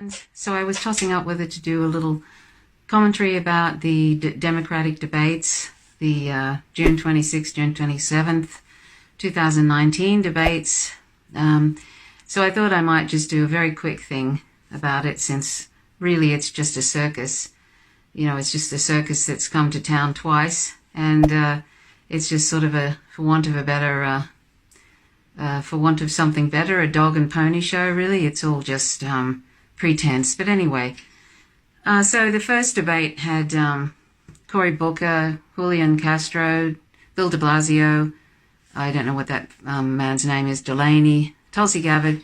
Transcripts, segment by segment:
friends. So I was tossing up whether to do a little commentary about the Democratic debates, the June 26th, June 27th, 2019 debates. So I thought I might just do a very quick thing about it, since really it's just a circus. You know, it's just a circus that's come to town twice, and it's just sort of for want of something better, a dog and pony show, really. It's all just pretense. But anyway, so the first debate had Cory Booker, Julian Castro, Bill de Blasio, I don't know what that man's name is, Delaney, Tulsi Gabbard,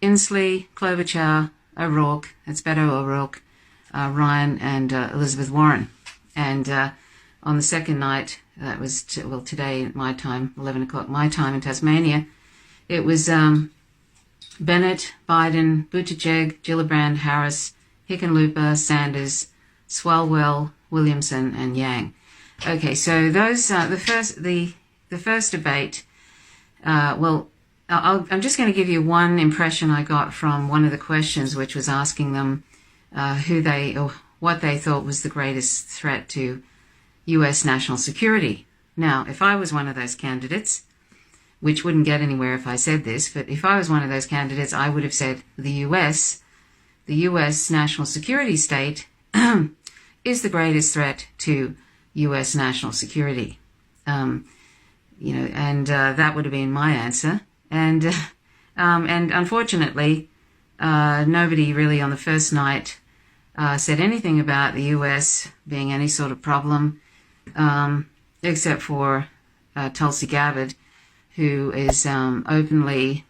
Inslee, Klobuchar, O'Rourke, it's Beto O'Rourke, Ryan, and Elizabeth Warren. And on the second night, that was, today at my time, 11 o'clock my time in Tasmania, it was Bennett, Biden, Buttigieg, Gillibrand, Harris, Hickenlooper, Sanders, Swalwell, Williamson, and Yang. Okay, so those the first debate. I'm just going to give you one impression I got from one of the questions, which was asking them what they thought was the greatest threat to U.S. national security. Now, if I was one of those candidates, which wouldn't get anywhere if I said this, but if I was one of those candidates, I would have said the U.S. national security state is the greatest threat to U.S. national security. And that would have been my answer. And unfortunately, nobody really on the first night said anything about the U.S. being any sort of problem, except for Tulsi Gabbard, who is openly,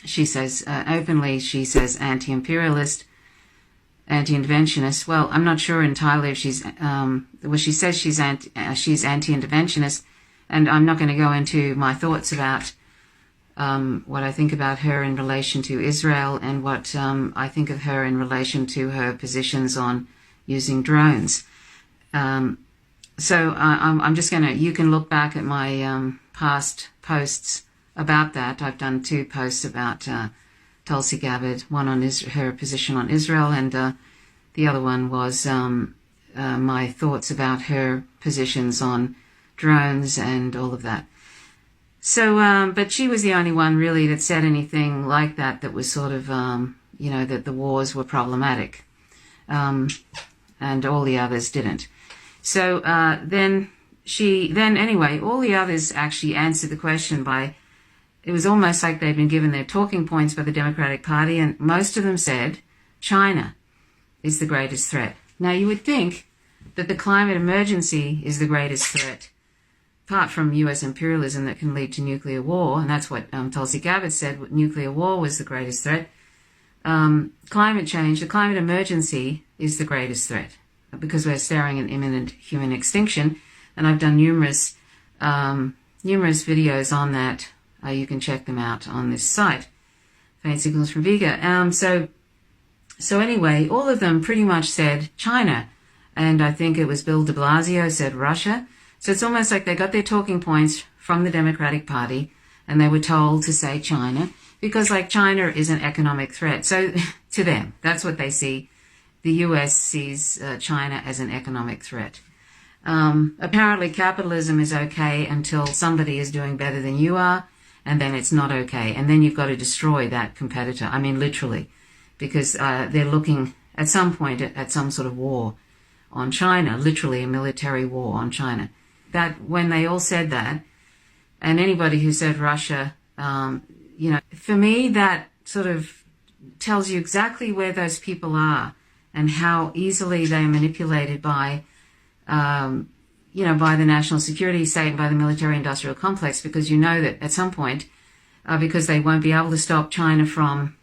she says anti-imperialist, anti-interventionist. Well, I'm not sure entirely if she's, she says she's anti-interventionist, and I'm not going to go into my thoughts about what I think about her in relation to Israel, and what I think of her in relation to her positions on using drones. So I'm just going to, you can look back at my past posts about that. I've done 2 posts about Tulsi Gabbard, one on her position on Israel, and the other one was my thoughts about her positions on drones and all of that. So, but she was the only one really that said anything like that, that was sort of, that the wars were problematic. And all the others didn't. So then anyway, all the others actually answered the question by, it was almost like they'd been given their talking points by the Democratic Party, and most of them said China is the greatest threat. Now, you would think that the climate emergency is the greatest threat, apart from U.S. imperialism that can lead to nuclear war, and that's what Tulsi Gabbard said, nuclear war was the greatest threat. Climate change, the climate emergency is the greatest threat, because we're staring at imminent human extinction, and I've done numerous videos on that. You can check them out on this site, Faint Signals from Vega. So anyway, all of them pretty much said China, and I think it was Bill de Blasio said Russia. So it's almost like they got their talking points from the Democratic Party, and they were told to say China, because like China is an economic threat. So to them, that's what they see. The U.S. sees China as an economic threat. Apparently capitalism is okay until somebody is doing better than you are, and then it's not okay. And then you've got to destroy that competitor. I mean, literally, because they're looking at some point at some sort of war on China, literally a military war on China. That when they all said that, and anybody who said Russia, for me, that sort of tells you exactly where those people are, and how easily they are manipulated by, by the national security state and by the military-industrial complex, because you know that at some point, because they won't be able to stop China from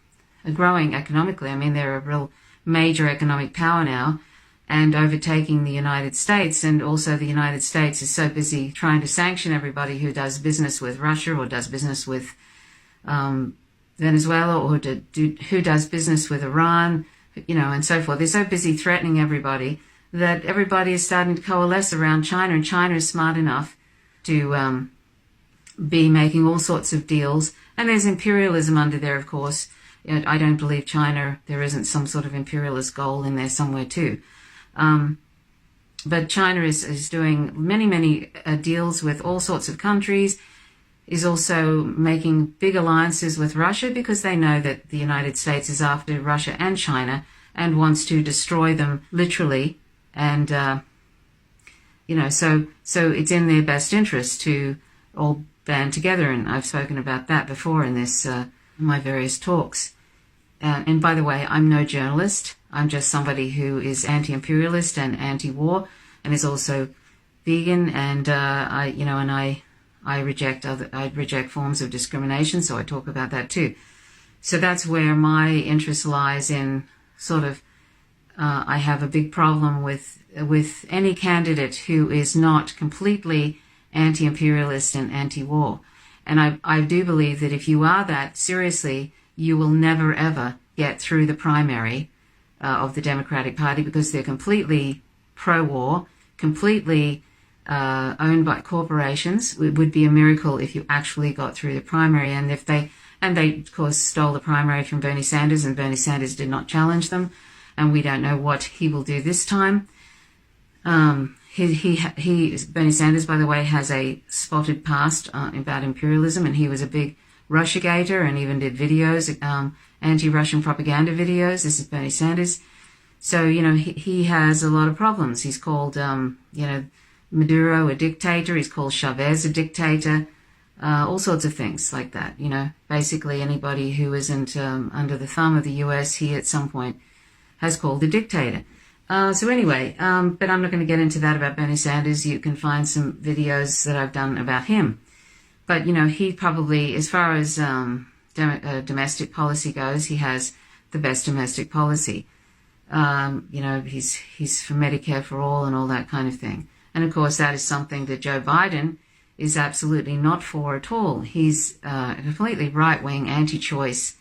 growing economically. I mean, they're a real major economic power now, and overtaking the United States, and also the United States is so busy trying to sanction everybody who does business with Russia or does business with Venezuela, or who does business with Iran, and so forth. They're so busy threatening everybody that everybody is starting to coalesce around China, and China is smart enough to be making all sorts of deals. And there's imperialism under there, of course, I don't believe China, there isn't some sort of imperialist goal in there somewhere too. But China is doing many deals with all sorts of countries, is also making big alliances with Russia because they know that the United States is after Russia and China and wants to destroy them literally. And, so it's in their best interest to all band together. And I've spoken about that before in this, my various talks. And by the way, I'm no journalist. I'm just somebody who is anti-imperialist and anti-war, and is also vegan. And I reject forms of discrimination. So I talk about that too. So that's where my interest lies in sort of. I have a big problem with any candidate who is not completely anti-imperialist and anti-war. And I do believe that if you are that, seriously, you will never, ever get through the primary of the Democratic Party, because they're completely pro-war, completely owned by corporations. It would be a miracle if you actually got through the primary. And they, of course, stole the primary from Bernie Sanders, and Bernie Sanders did not challenge them. And we don't know what he will do this time. Bernie Sanders, by the way, has a spotted past about imperialism, and he was a big Russiagator and even did videos, anti-Russian propaganda videos. This is Bernie Sanders. So, he has a lot of problems. He's called, Maduro a dictator. He's called Chavez a dictator. All sorts of things like that. Basically anybody who isn't under the thumb of the US, he at some point has called a dictator. So anyway, but I'm not going to get into that about Bernie Sanders. You can find some videos that I've done about him. But, he probably, as far as domestic policy goes, he has the best domestic policy. He's for Medicare for all and all that kind of thing. And, of course, that is something that Joe Biden is absolutely not for at all. He's a completely right-wing, anti-choice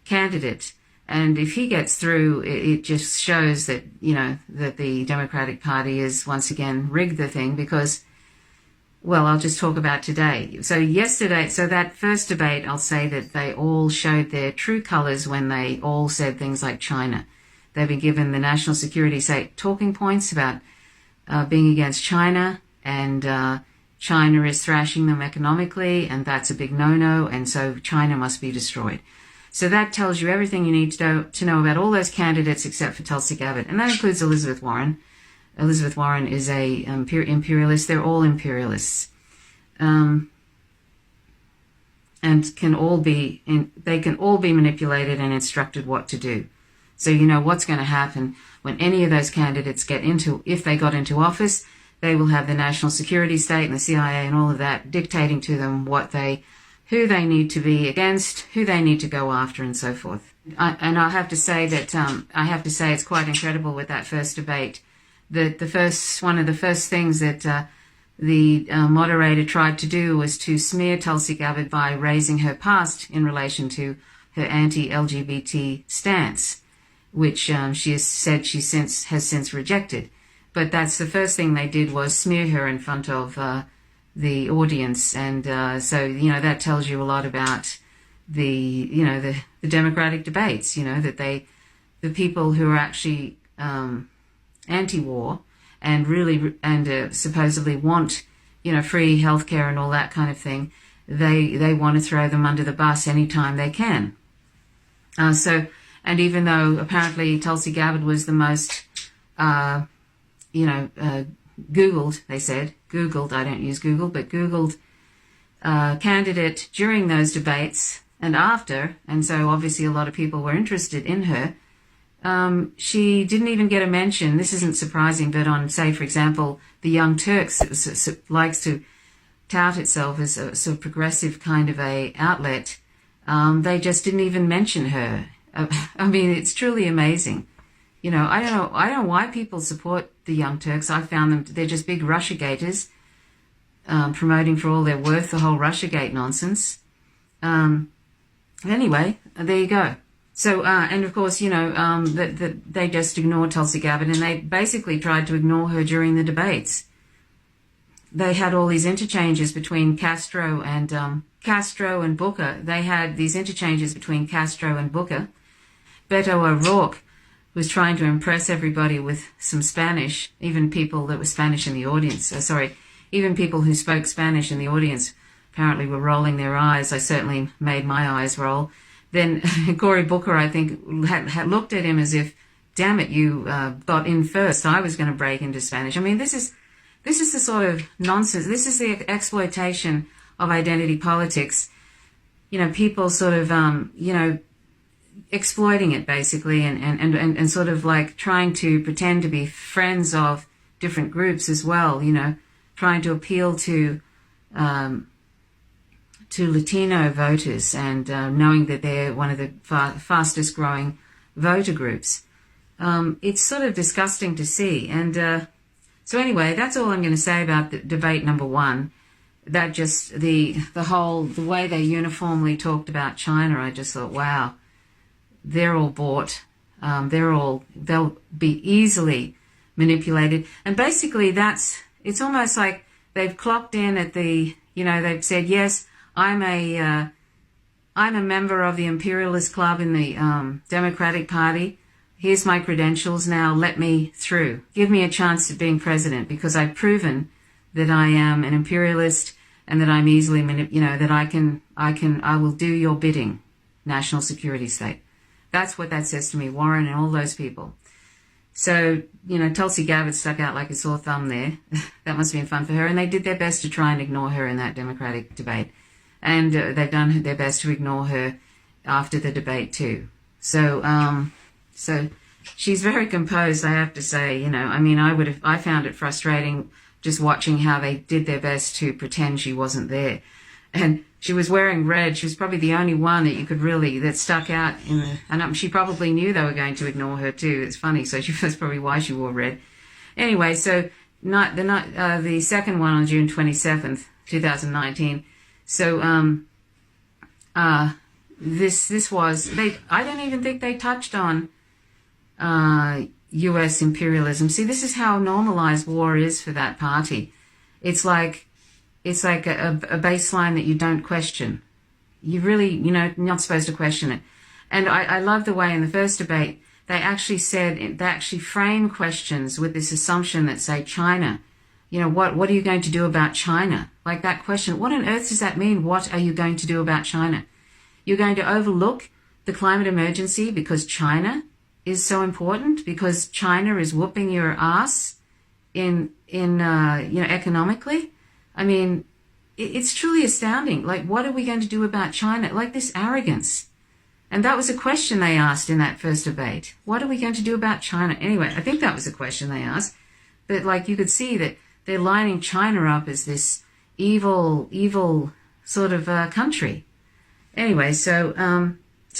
candidate. And if he gets through, it just shows that, that the Democratic Party is once again rigged the thing because, well, I'll just talk about today. So that first debate, I'll say that they all showed their true colors when they all said things like China. They've been given the national security talking points about being against China, and China is thrashing them economically, and that's a big no-no, and so China must be destroyed. So that tells you everything you need to know about all those candidates except for Tulsi Gabbard. And that includes Elizabeth Warren. Elizabeth Warren is a imperialist. They're all imperialists. And they can all be manipulated and instructed what to do. So you know what's going to happen when any of those candidates if they got into office, they will have the national security state and the CIA and all of that dictating to them who they need to be against, who they need to go after, and so forth. And I have to say that it's quite incredible with that first debate. One of the first things that the moderator tried to do was to smear Tulsi Gabbard by raising her past in relation to her anti-LGBT stance, which she has said has since rejected. But that's the first thing they did, was smear her in front of the audience, and so that tells you a lot about the democratic debates. That the people who are actually anti-war and supposedly want free healthcare and all that kind of thing, they want to throw them under the bus anytime they can. And even though apparently Tulsi Gabbard was the most Googled, they said, Googled, I don't use Google, but Googled candidate during those debates and after, and so obviously a lot of people were interested in her. She didn't even get a mention. This isn't surprising, but on, say, for example, the Young Turks, that likes to tout itself as a sort of progressive kind of a outlet, they just didn't even mention her. I mean, it's truly amazing. I don't know why people support the Young Turks. I found them, they're just big Russiagators, promoting for all they're worth the whole Russiagate nonsense. Anyway, there you go. So, and of course, they just ignored Tulsi Gabbard, and they basically tried to ignore her during the debates. they had all these interchanges between Castro and Booker. They had these interchanges between Castro and Booker. Beto O'Rourke was trying to impress everybody with some Spanish, even people that were Spanish in the audience. Even people who spoke Spanish in the audience apparently were rolling their eyes. I certainly made my eyes roll. Then Cory Booker, I think, had looked at him as if, damn it, you got in first. I was going to break into Spanish. I mean, this is the sort of nonsense. This is the exploitation of identity politics. You know, people sort of, exploiting it basically, and sort of like trying to pretend to be friends of different groups as well. You know, trying to appeal to Latino voters, and knowing that they're one of the fastest growing voter groups. It's sort of disgusting to see. And so anyway, that's all I'm going to say about the debate number one. That just the way they uniformly talked about China, I just thought, wow, they're all bought. They'll be easily manipulated. And basically it's almost like they've clocked in at they've said, yes, I'm a member of the Imperialist Club in the Democratic Party. Here's my credentials now. Let me through. Give me a chance at being president, because I've proven that I am an imperialist and that I'm easily that I will do your bidding, national security state. That's what that says to me, Warren and all those people. So, Tulsi Gabbard stuck out like a sore thumb there. That must have been fun for her. And they did their best to try and ignore her in that Democratic debate. And they've done their best to ignore her after the debate too. So she's very composed, I have to say. I found it frustrating just watching how they did their best to pretend she wasn't there. And she was wearing red. She was probably the only one that stuck out and she probably knew they were going to ignore her too. It's funny. So that's probably why she wore red. Anyway, so the second one on June 27th, 2019. So, this was, I don't even think they touched on, U.S. imperialism. See, this is how normalized war is for that party. It's like a baseline that you don't question. You really, not supposed to question it. And I love the way in the first debate, they actually frame questions with this assumption that say China, what are you going to do about China? Like that question, what on earth does that mean? What are you going to do about China? You're going to overlook the climate emergency because China is so important, because China is whooping your ass economically. I mean, it's truly astounding. Like, what are we going to do about China? Like this arrogance. And that was a question they asked in that first debate. What are we going to do about China? Anyway, I think that was a question they asked. But like, you could see that they're lining China up as this evil sort of country. Anyway, so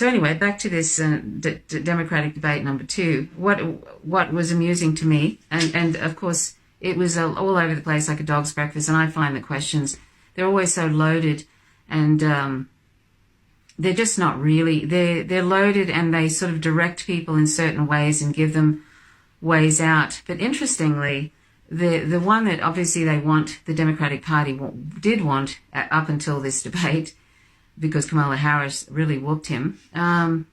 anyway, back to this Democratic debate number two. What was amusing to me, and of course it was all over the place like a dog's breakfast. And I find the questions, they're always so loaded, and they're just not really. They're loaded, and they sort of direct people in certain ways and give them ways out. But interestingly, the one that obviously the Democratic Party did want up until this debate, because Kamala Harris really whooped him. Joe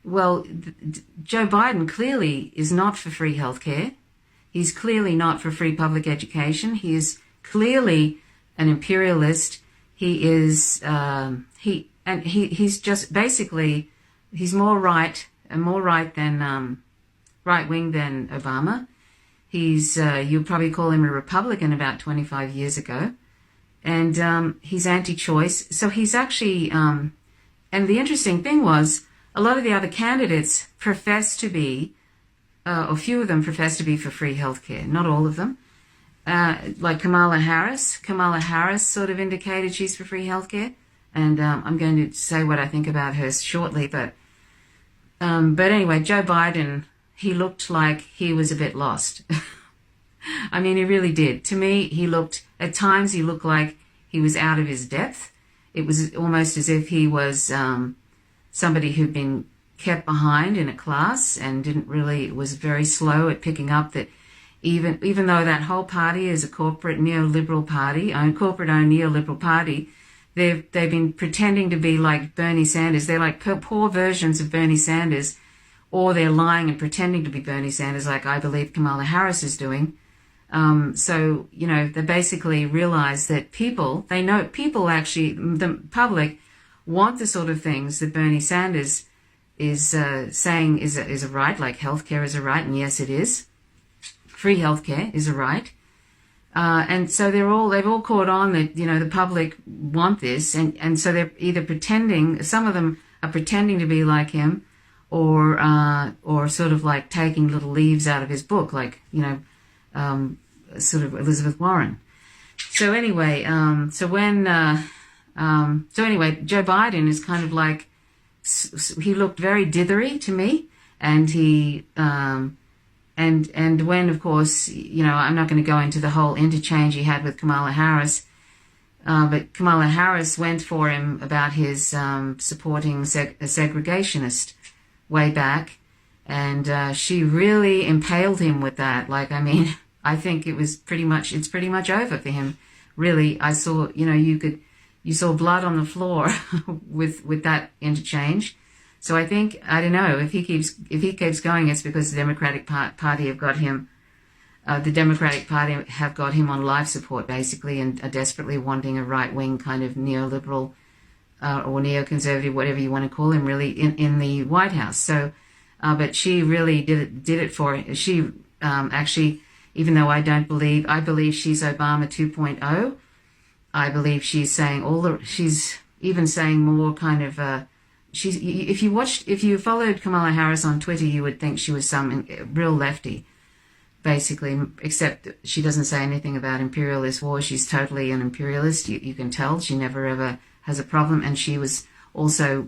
Biden clearly is not for free healthcare. He's clearly not for free public education. He is clearly an imperialist. He is he's just basically, he's more right than right wing than Obama. He's you'd probably call him a Republican about 25 years ago. And he's anti-choice. So he's actually, and the interesting thing was, a lot of the other candidates profess to be, or few of them profess to be for free healthcare. Not all of them. Like Kamala Harris. Kamala Harris sort of indicated she's for free healthcare. And I'm going to say what I think about her shortly. But anyway, Joe Biden, he looked like he was a bit lost. I mean, he really did. To me, at times he looked like he was out of his depth. It was almost as if he was somebody who'd been kept behind in a class and was very slow at picking up that even though that whole party is a corporate neoliberal party, corporate-owned neoliberal party, they've been pretending to be like Bernie Sanders. They're like poor versions of Bernie Sanders, or they're lying and pretending to be Bernie Sanders, like I believe Kamala Harris is doing. So, you know, they basically realize that people actually, the public, want the sort of things that Bernie Sanders is saying is a right, like healthcare is a right, and yes, it is. Free healthcare is a right. And so they've all caught on that, you know, the public want this, and so they're either pretending, some of them are pretending to be like him, or sort of like taking little leaves out of his book, like, you know, sort of Elizabeth Warren. So anyway, Joe Biden is kind of like, he looked very dithery to me, and he, and when, of course, you know, I'm not going to go into the whole interchange he had with Kamala Harris, but Kamala Harris went for him about his supporting a segregationist way back, and she really impaled him with that. Like, I mean, I think it's pretty much over for him. Really, I saw, you know, you saw blood on the floor with that interchange. So I think, I don't know, if he keeps going, it's because the Democratic Party have got him. The Democratic Party have got him on life support, basically, and are desperately wanting a right-wing kind of neoliberal or neoconservative, whatever you want to call him, really, in the White House. So, but she really did it for. She actually, even though I believe she's Obama 2.0. I believe she's saying she's even saying more kind of. If you followed Kamala Harris on Twitter, you would think she was some real lefty, basically, except she doesn't say anything about imperialist war. She's totally an imperialist. You can tell she never ever has a problem. And she was also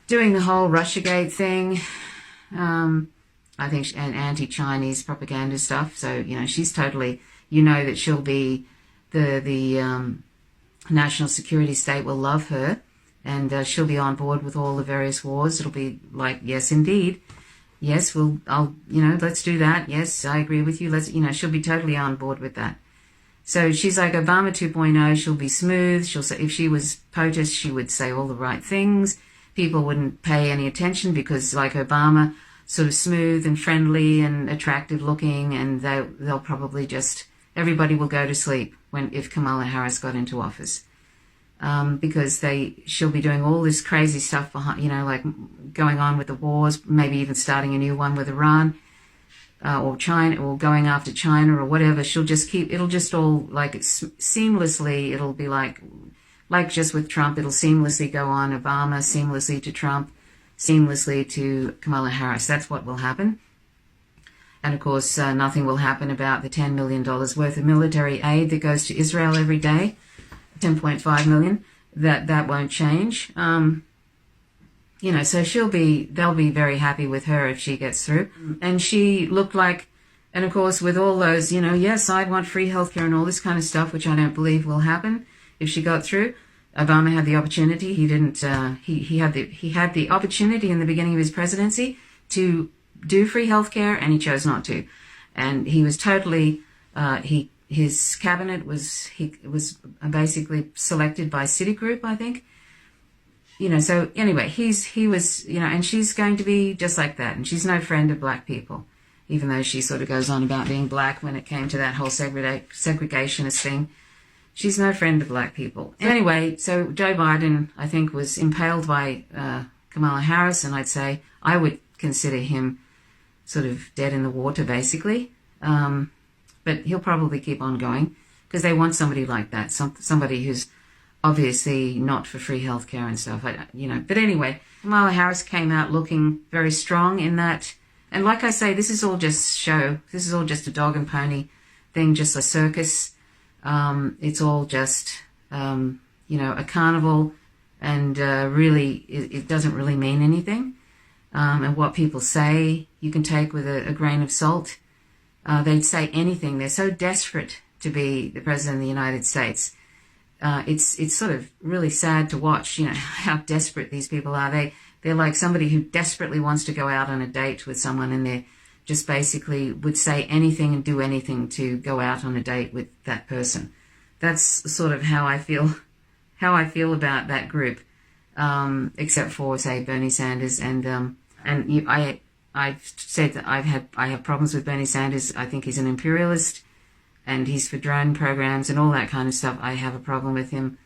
doing the whole Russiagate thing, I think, and anti-Chinese propaganda stuff. So, you know, she's totally, you know, that she'll be the national security state will love her. And she'll be on board with all the various wars. It'll be like, yes, indeed. Yes, let's do that. Yes, I agree with you. She'll be totally on board with that. So she's like Obama 2.0. She'll be smooth. She'll say, if she was POTUS, she would say all the right things. People wouldn't pay any attention because, like Obama, sort of smooth and friendly and attractive looking, and they'll probably everybody will go to sleep if Kamala Harris got into office. Because she'll be doing all this crazy stuff behind, you know, like going on with the wars, maybe even starting a new one with Iran, or China, or going after China or whatever. She'll just it'll just all like seamlessly, it'll be like just with Trump, it'll seamlessly go on Obama, seamlessly to Trump, seamlessly to Kamala Harris. That's what will happen. And of course, nothing will happen about the $10 million worth of military aid that goes to Israel every day. 10.5 million, that won't change. You know, so they'll be very happy with her if she gets through. And she looked like, and of course with all those, you know, yes, I want free healthcare and all this kind of stuff, which I don't believe will happen if she got through. Obama had the opportunity. He didn't, he had the opportunity in the beginning of his presidency to do free healthcare, and he chose not to. And he was totally, his cabinet was basically selected by Citigroup, I think. You know, so anyway, he was, you know, and she's going to be just like that. And she's no friend of black people, even though she sort of goes on about being black when it came to that whole segregationist thing. She's no friend of black people. Anyway, so Joe Biden, I think, was impaled by Kamala Harris, and I'd say I would consider him sort of dead in the water, basically. But he'll probably keep on going because they want somebody like that, somebody who's obviously not for free healthcare and stuff, you know. But anyway, Kamala Harris came out looking very strong in that. And like I say, this is all just show. This is all just a dog and pony thing, just a circus. It's all just, you know, a carnival, and really, it doesn't really mean anything. And what people say, you can take with a grain of salt. They'd say anything. They're so desperate to be the president of the United States. It's sort of really sad to watch, you know, how desperate these people are. They're like somebody who desperately wants to go out on a date with someone, and just basically would say anything and do anything to go out on a date with that person. That's sort of how I feel about that group, except for, say, Bernie Sanders I've said that I have problems with Bernie Sanders. I think he's an imperialist, and he's for drone programs and all that kind of stuff. I have a problem with him.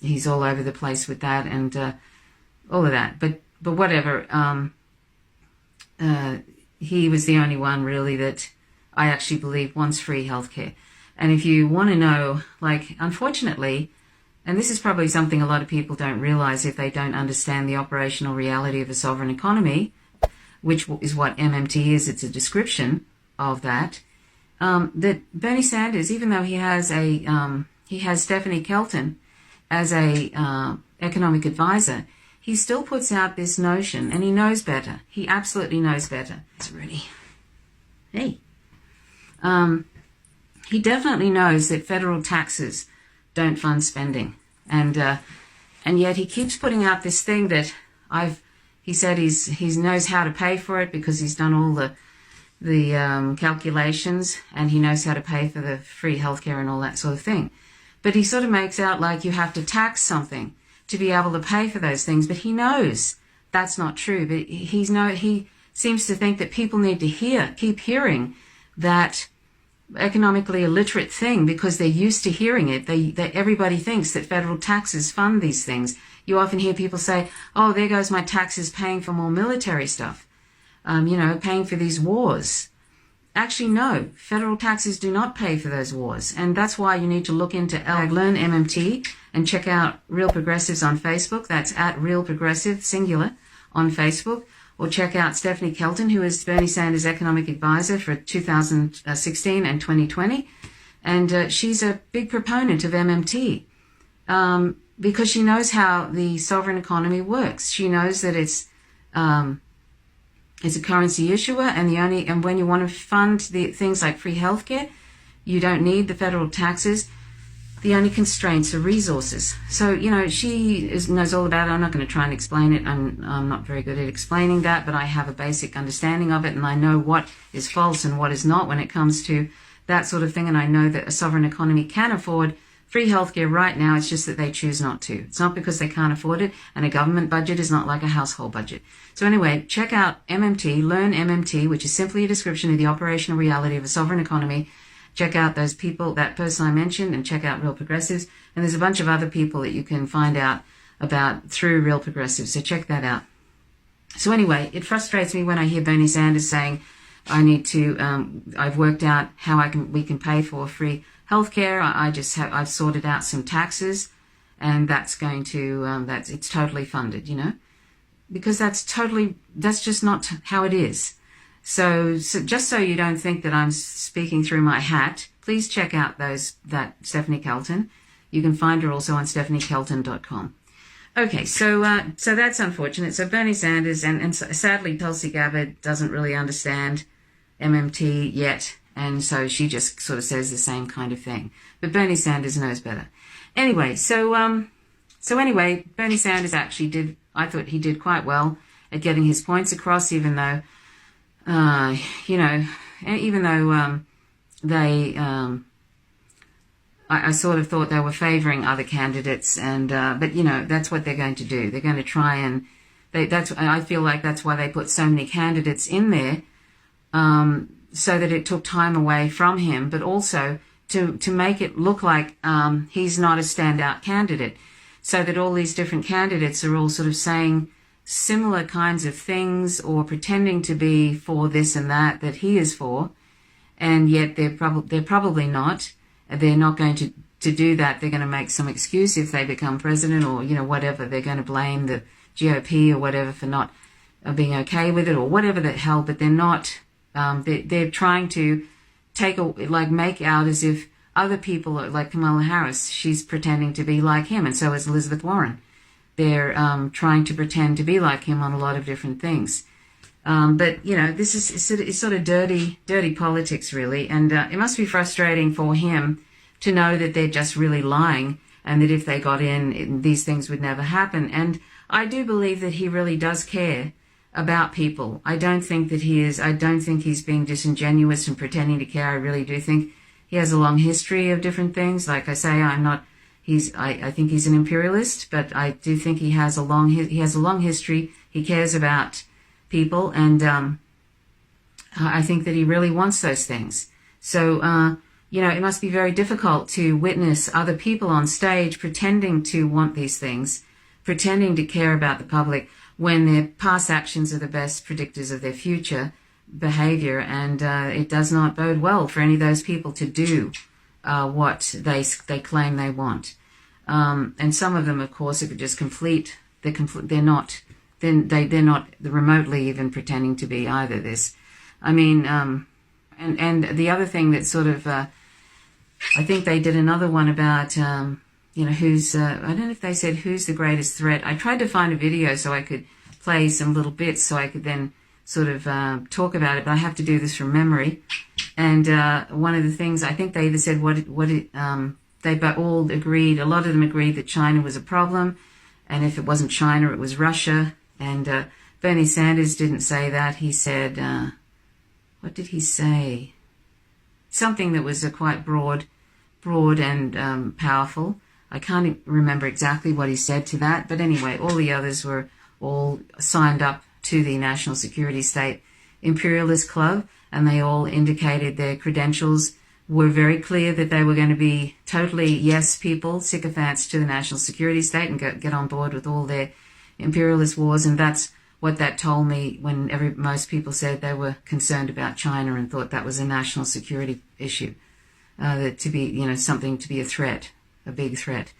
He's all over the place with that and all of that. But whatever. He was the only one really that I actually believe wants free healthcare. And if you want to know, like, unfortunately, and this is probably something a lot of people don't realize if they don't understand the operational reality of a sovereign economy, which is what MMT is. It's a description of that. That Bernie Sanders, even though he has Stephanie Kelton as a economic advisor, he still puts out this notion, and he knows better. He absolutely knows better. It's ready. Hey. He definitely knows that federal taxes don't fund spending, and yet he keeps putting out this thing that he said he knows how to pay for it because he's done all the calculations, and he knows how to pay for the free healthcare and all that sort of thing. But he sort of makes out like you have to tax something to be able to pay for those things, but he knows that's not true. But he seems to think that people need to keep hearing that economically illiterate thing because they're used to hearing it. Everybody thinks that federal taxes fund these things. You often hear people say, "Oh, there goes my taxes paying for more military stuff, paying for these wars." Actually, no, federal taxes do not pay for those wars. And that's why you need to look into Learn MMT and check out Real Progressives on Facebook. That's at Real Progressive, singular, on Facebook. Or check out Stephanie Kelton, who is Bernie Sanders' economic advisor for 2016 and 2020. And she's a big proponent of MMT because she knows how the sovereign economy works. She knows that it's a currency issuer, and when you want to fund the things like free healthcare, you don't need the federal taxes. The only constraints are resources. So, she knows all about it. I'm not going to try and explain it. I'm not very good at explaining that, but I have a basic understanding of it, and I know what is false and what is not when it comes to that sort of thing. And I know that a sovereign economy can afford free healthcare right now. It's just that they choose not to. It's not because they can't afford it, and a government budget is not like a household budget. So anyway, check out MMT, Learn MMT, which is simply a description of the operational reality of a sovereign economy. Check out those people, that person I mentioned, and check out Real Progressives. And there's a bunch of other people that you can find out about through Real Progressives. So check that out. So anyway, it frustrates me when I hear Bernie Sanders saying, I've worked out how we can pay for free healthcare. I've sorted out some taxes, and that's going to, it's totally funded, because that's just not how it is. So just so you don't think that I'm speaking through my hat, please check out that Stephanie Kelton. You can find her also on stephaniekelton.com. Okay, so that's unfortunate. So Bernie Sanders and sadly Tulsi Gabbard doesn't really understand MMT yet, and so she just sort of says the same kind of thing. But Bernie Sanders knows better. Anyway, so anyway, Bernie Sanders actually I thought he did quite well at getting his points across, even though I sort of thought they were favoring other candidates, and but that's what they're going to do. They're going to try and I feel like that's why they put so many candidates in there, so that it took time away from him, but also to make it look like he's not a standout candidate, so that all these different candidates are all sort of saying similar kinds of things or pretending to be for this and that he is for, and yet they're probably not. They're not going to do that. They're going to make some excuse if they become president, or whatever. They're going to blame the GOP or whatever for not being okay with it, or whatever the hell. But they're not. They're trying to make out as if other people, like Kamala Harris, she's pretending to be like him, and so is Elizabeth Warren. They're trying to pretend to be like him on a lot of different things. But, this is sort of dirty politics, really. And it must be frustrating for him to know that they're just really lying, and that if they got in, these things would never happen. And I do believe that he really does care about people. I don't think that he is. I don't think he's being disingenuous and pretending to care. I really do think he has a long history of different things. Like I say, I'm not. I think he's an imperialist, but I do think he has a long history. He cares about people, and I think that he really wants those things. So, it must be very difficult to witness other people on stage pretending to want these things, pretending to care about the public, when their past actions are the best predictors of their future behavior, and it does not bode well for any of those people to do what they claim they want. And some of them, of course, are just complete. They're not remotely even pretending to be either. And the other thing that sort of, I think they did another one about, who's, I don't know if they said who's the greatest threat. I tried to find a video so I could play some little bits so I could then sort of talk about it, but I have to do this from memory. And one of the things, I think they either said they all agreed, a lot of them agreed that China was a problem, and if it wasn't China, it was Russia. And Bernie Sanders didn't say that. He said, what did he say? Something that was quite broad and powerful. I can't remember exactly what he said to that, but anyway, all the others were all signed up to the National Security State Imperialist Club, and they all indicated their credentials were very clear that they were going to be totally yes people, sycophants to the national security state, and get on board with all their imperialist wars. And that's what that told me when most people said they were concerned about China and thought that was a national security issue, that to be, something to be a threat, a big threat.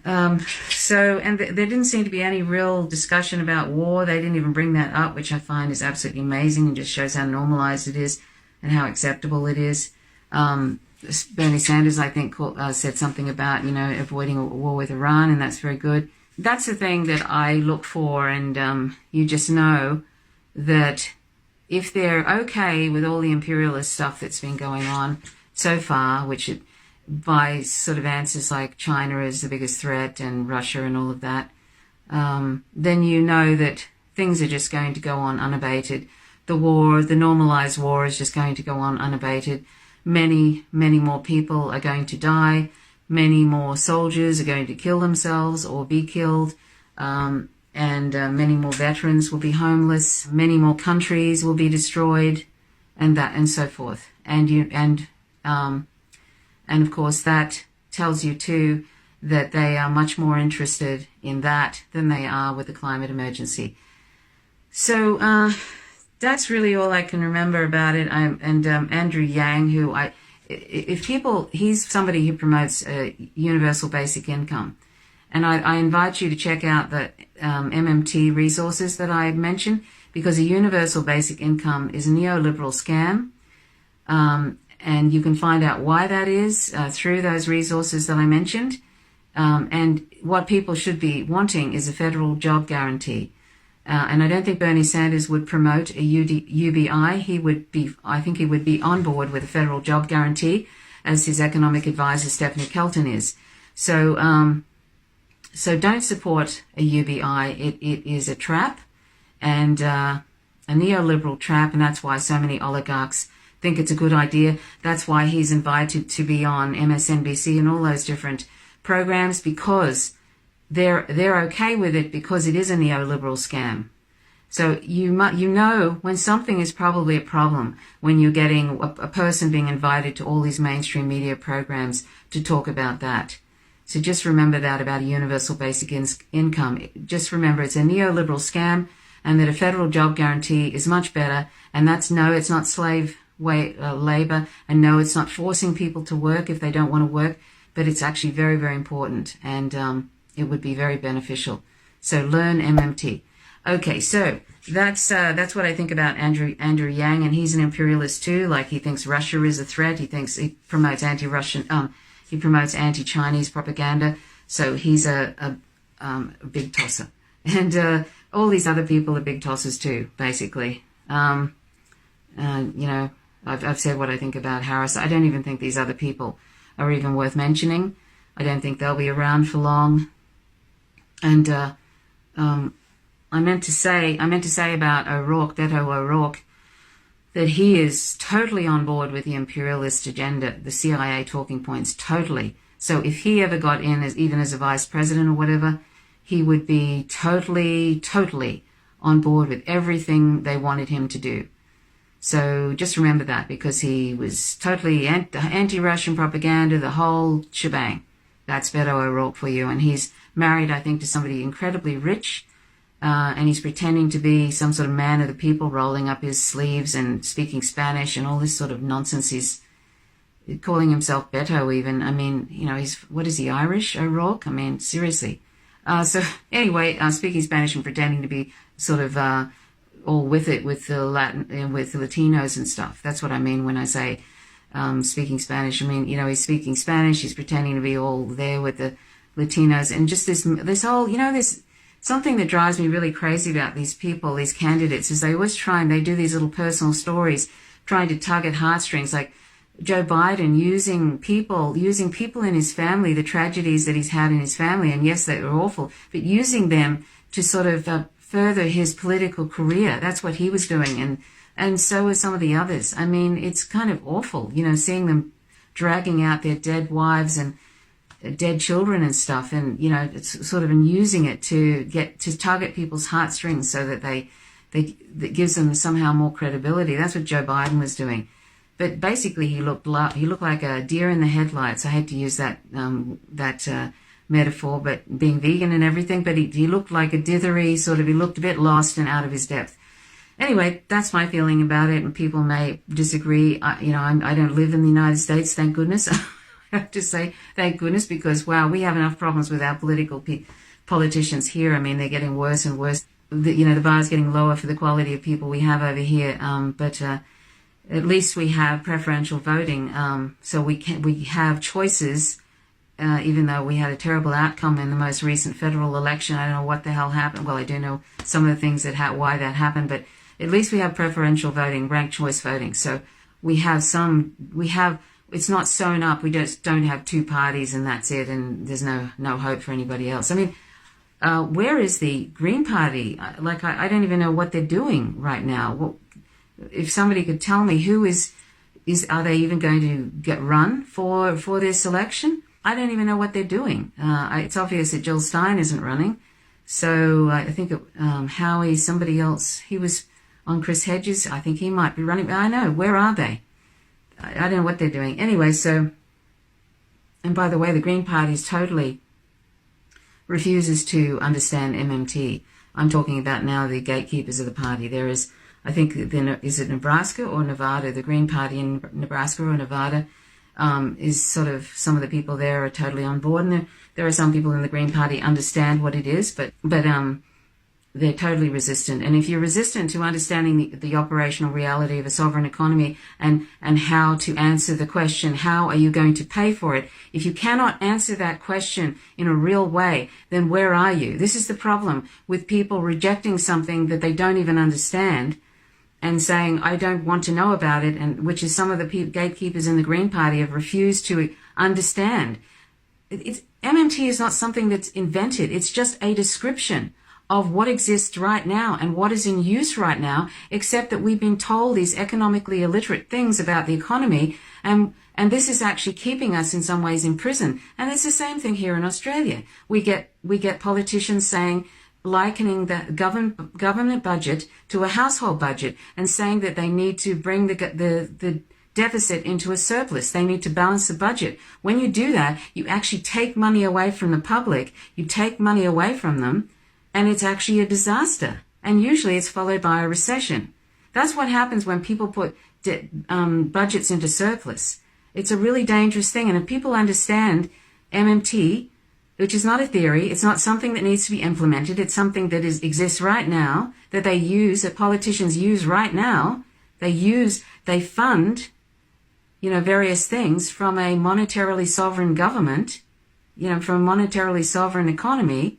And there didn't seem to be any real discussion about war. They didn't even bring that up, which I find is absolutely amazing and just shows how normalized it is and how acceptable it is. Bernie Sanders, I think, said something about, avoiding a war with Iran, and that's very good. That's the thing that I look for, and you just know that if they're okay with all the imperialist stuff that's been going on so far, by sort of answers like China is the biggest threat and Russia and all of that, then you know that things are just going to go on unabated. The normalized war is just going to go on unabated. Many, many more people are going to die. Many more soldiers are going to kill themselves or be killed. And many more veterans will be homeless. Many more countries will be destroyed, and so forth. And of course that tells you too that they are much more interested in that than they are with the climate emergency. So that's really all I can remember about it. Andrew Yang, he's somebody who promotes a universal basic income. And I invite you to check out the MMT resources that I mentioned, because a universal basic income is a neoliberal scam. And you can find out why that is through those resources that I mentioned. And what people should be wanting is a federal job guarantee. And I don't think Bernie Sanders would promote a UBI. I think he would be on board with a federal job guarantee, as his economic advisor Stephanie Kelton is. So don't support a UBI. It is a trap, and a neoliberal trap, and that's why so many oligarchs think it's a good idea. That's why he's invited to be on MSNBC and all those different programs, because they're okay with it, because it is a neoliberal scam. So you know when something is probably a problem when you're getting a person being invited to all these mainstream media programs to talk about that. So just remember that about a universal basic income. Just remember it's a neoliberal scam, and that a federal job guarantee is much better. And it's not slave labor, and no, it's not forcing people to work if they don't want to work, but it's actually very, very important, and it would be very beneficial. So learn MMT. Okay, so that's what I think about Andrew Yang, and he's an imperialist too. Like, he thinks Russia is a threat. He promotes anti-Russian, he promotes anti-Chinese propaganda. So he's a big tosser, and all these other people are big tossers too, basically. I've said what I think about Harris. I don't even think these other people are even worth mentioning. I don't think they'll be around for long. And I meant to say about O'Rourke, Beto O'Rourke, that he is totally on board with the imperialist agenda, the CIA talking points, totally. So if he ever got in even as a vice president or whatever, he would be totally on board with everything they wanted him to do. So just remember that, because he was totally anti-Russian propaganda, the whole shebang. That's Beto O'Rourke for you. And he's married, I think, to somebody incredibly rich, and he's pretending to be some sort of man of the people, rolling up his sleeves and speaking Spanish and all this sort of nonsense. He's calling himself Beto even. I mean, what is he, Irish, O'Rourke? I mean, seriously. So anyway, speaking Spanish and pretending to be sort of all with it, with the with the Latinos and stuff. That's what I mean when I say speaking Spanish. I mean, he's speaking Spanish. He's pretending to be all there with the Latinos, and just this whole, this something that drives me really crazy about these people, these candidates, is they always they do these little personal stories, trying to tug at heartstrings, like Joe Biden using people in his family, the tragedies that he's had in his family, and yes, they were awful, but using them to sort of further his political career. That's what he was doing, and so are some of the others. I mean, it's kind of awful, seeing them dragging out their dead wives and dead children and stuff, and it's sort of using it to target people's heartstrings, so that that gives them somehow more credibility. That's what Joe Biden was doing. But basically, he looked like a deer in the headlights. I hate to use that metaphor, but being vegan and everything, but he looked like a dithery sort of. He looked a bit lost and out of his depth. Anyway, that's my feeling about it, and people may disagree. I don't live in the United States, thank goodness. I have to say thank goodness, because wow, we have enough problems with our politicians here. I mean, they're getting worse and worse. The bar's getting lower for the quality of people we have over here. But at least we have preferential voting, so we have choices. Even though we had a terrible outcome in the most recent federal election, I don't know what the hell happened. Well, I do know some of the things why that happened, but at least we have preferential voting, ranked choice voting. So it's not sewn up. We just don't have two parties and that's it, and there's no hope for anybody else. I mean, where is the Green Party? I don't even know what they're doing right now. If somebody could tell me are they even going to get run for this election? I don't even know what they're doing. It's obvious that Jill Stein isn't running. So I think Howie, somebody else, he was on Chris Hedges. I think he might be running. I know. Where are they? I don't know what they're doing. Anyway, and by the way, the Green Party totally refuses to understand MMT. I'm talking about now the gatekeepers of the party. There is, I think, is it Nebraska or Nevada? The Green Party in Nebraska or Nevada is sort of, some of the people there are totally on board. And there are some people in the Green Party understand what it is, but they're totally resistant. And if you're resistant to understanding the operational reality of a sovereign economy and how to answer the question, how are you going to pay for it? If you cannot answer that question in a real way, then where are you? This is the problem with people rejecting something that they don't even understand and saying, I don't want to know about it, and which is some of the gatekeepers in the Green Party have refused to understand. MMT is not something that's invented. It's just a description of what exists right now and what is in use right now, except that we've been told these economically illiterate things about the economy, and this is actually keeping us in some ways in prison. And it's the same thing here in Australia. We get politicians saying, likening the government budget to a household budget, and saying that they need to bring the deficit into a surplus. They need to balance the budget. When you do that, you actually take money away from the public. You take money away from them, and it's actually a disaster. And usually it's followed by a recession. That's what happens when people put budgets into surplus. It's a really dangerous thing. And if people understand MMT, which is not a theory, it's not something that needs to be implemented, it's something that exists right now, that that politicians use right now. They fund, various things from a monetarily sovereign government, from a monetarily sovereign economy.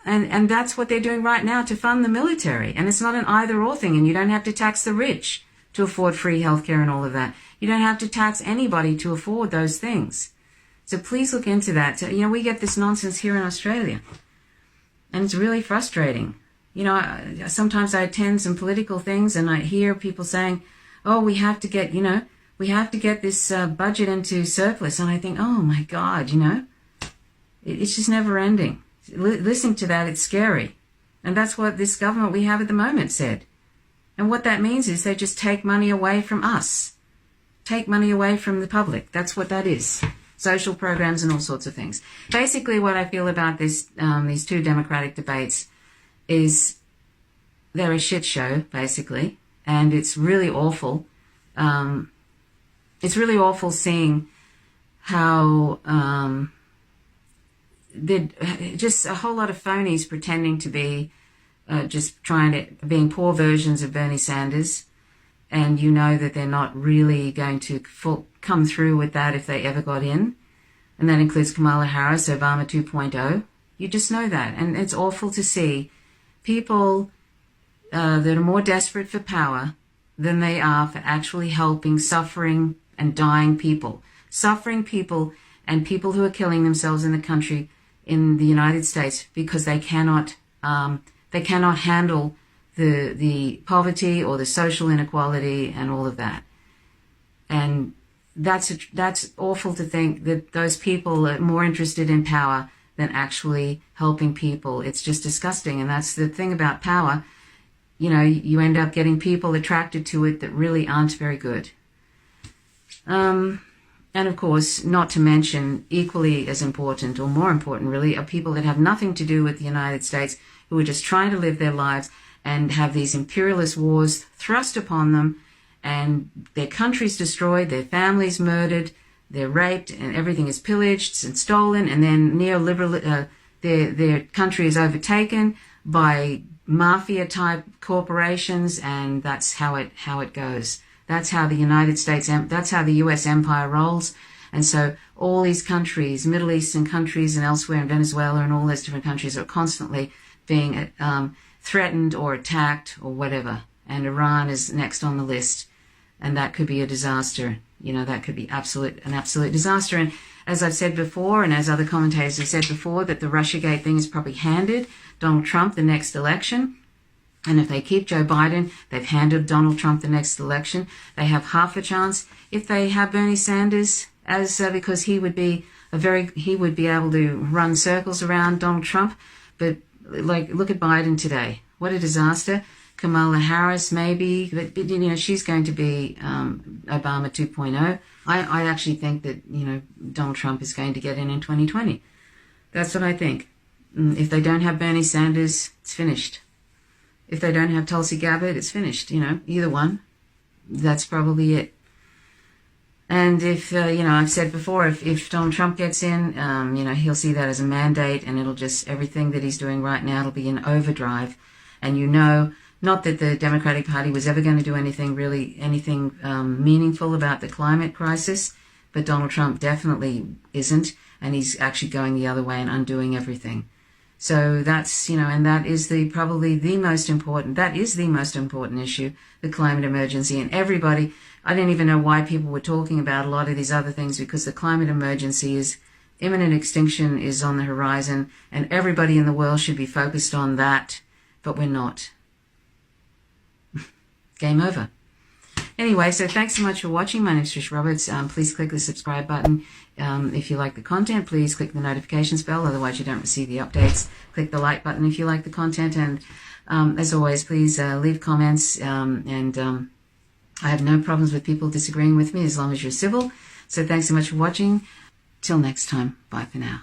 And that's what they're doing right now to fund the military. And it's not an either or thing. And you don't have to tax the rich to afford free healthcare and all of that. You don't have to tax anybody to afford those things. So please look into that. We get this nonsense here in Australia. And it's really frustrating. You know, sometimes I attend some political things and I hear people saying, oh, we have to get, we have to get this budget into surplus. And I think, oh my God, it's just never ending. Listening to that, it's scary. And that's what this government we have at the moment said. And what that means is they just take money away from us. Take money away from the public. That's what that is. Social programs and all sorts of things. Basically, what I feel about these two Democratic debates is they're a shit show, basically. And it's really awful. It's really awful seeing how just a whole lot of phonies pretending to be just being poor versions of Bernie Sanders, and you know that they're not really going to come through with that if they ever got in, and that includes Kamala Harris, Obama 2.0. You just know that, and it's awful to see people that are more desperate for power than they are for actually helping suffering and dying people. Suffering people and people who are killing themselves in the country, in the United States, because they cannot handle the poverty or the social inequality and all of that. And that's awful to think that those people are more interested in power than actually helping people. It's just disgusting. And that's the thing about power. You end up getting people attracted to it that really aren't very good. And of course, not to mention, equally as important, or more important really, are people that have nothing to do with the United States, who are just trying to live their lives and have these imperialist wars thrust upon them, and their country's destroyed, their families murdered, they're raped, and everything is pillaged and stolen, and then neoliberal, their country is overtaken by mafia-type corporations, and that's how it goes. That's how the United States, that's how the U.S. empire rolls. And so all these countries, Middle Eastern countries and elsewhere in Venezuela and all those different countries, are constantly being threatened or attacked or whatever. And Iran is next on the list. And that could be a disaster. That could be an absolute disaster. And as I've said before, and as other commentators have said before, that the Russiagate thing is probably handed Donald Trump the next election. And if they keep Joe Biden, they've handed Donald Trump the next election. They have half a chance. If they have Bernie Sanders, because he would be able to run circles around Donald Trump. But look at Biden today. What a disaster. Kamala Harris, maybe, but she's going to be Obama 2.0. I actually think that Donald Trump is going to get in 2020. That's what I think. If they don't have Bernie Sanders, it's finished. If they don't have Tulsi Gabbard, it's finished. Either one. That's probably it. And if I've said before, if Donald Trump gets in, he'll see that as a mandate, and it'll just, everything that he's doing right now, it'll be in overdrive. And not that the Democratic Party was ever going to do anything meaningful about the climate crisis, but Donald Trump definitely isn't, and he's actually going the other way and undoing everything. So that's, and that is probably the most important issue, the climate emergency. And everybody, I didn't even know why people were talking about a lot of these other things, because the climate emergency is, imminent extinction is on the horizon, and everybody in the world should be focused on that, but we're not. Game over. Anyway, so thanks so much for watching. My name is Trish Roberts. Please click the subscribe button. If you like the content, please click the notifications bell, otherwise you don't receive the updates. Click the like button if you like the content, and as always, please leave comments, and I have no problems with people disagreeing with me as long as you're civil. So thanks so much for watching. Till next time, bye for now.